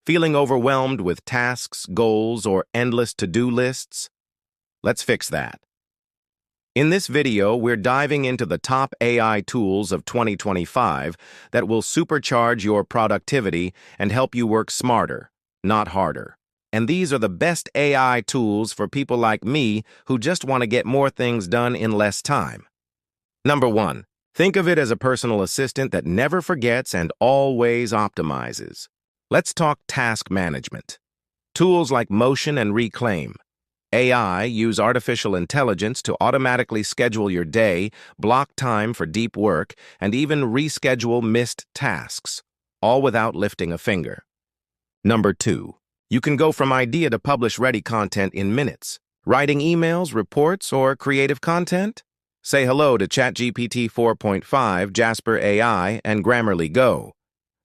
Feeling overwhelmed with tasks, goals, or endless to-do lists? Let's fix that. In this video, we're diving into the top AI tools of 2025 that will supercharge your productivity and help you work smarter, not harder. And these are the best AI tools for people like me who just want to get more things done in less time. Number 1. Think of it as a personal assistant that never forgets and always optimizes. Let's talk task management. Tools like Motion and Reclaim. AI use artificial intelligence to automatically schedule your day, block time for deep work, and even reschedule missed tasks, all without lifting a finger. Number 2. You can go from idea to publish-ready content in minutes. Writing emails, reports, or creative content? Say hello to ChatGPT 4.5, Jasper AI, and Grammarly Go.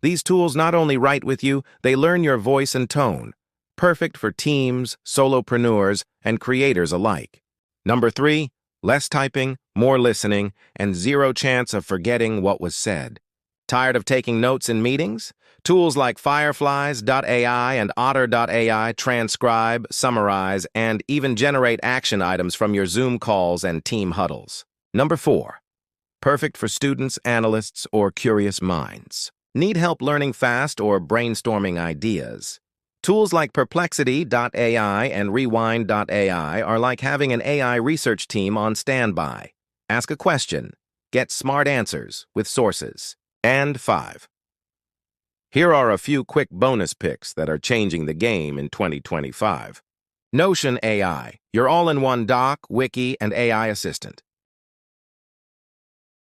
These tools not only write with you, they learn your voice and tone. Perfect for teams, solopreneurs, and creators alike. Number 3, less typing, more listening, and zero chance of forgetting what was said. Tired of taking notes in meetings? Tools like Fireflies.ai and Otter.ai transcribe, summarize, and even generate action items from your Zoom calls and team huddles. Number 4, perfect for students, analysts, or curious minds. Need help learning fast or brainstorming ideas? Tools like Perplexity.ai and Rewind.ai are like having an AI research team on standby. Ask a question, get smart answers with sources. And 5. Here are a few quick bonus picks that are changing the game in 2025. Notion AI, your all-in-one doc, wiki, and AI assistant.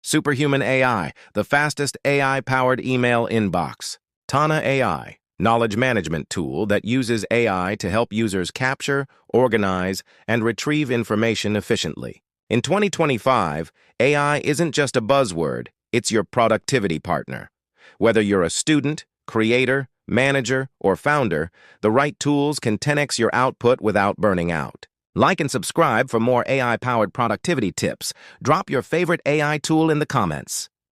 Superhuman AI, the fastest AI-powered email inbox. Tana AI, knowledge management tool that uses AI to help users capture, organize, and retrieve information efficiently. In 2025, AI isn't just a buzzword, it's your productivity partner. Whether you're a student, creator, manager, or founder, the right tools can 10x your output without burning out. Like and subscribe for more AI-powered productivity tips. Drop your favorite AI tool in the comments.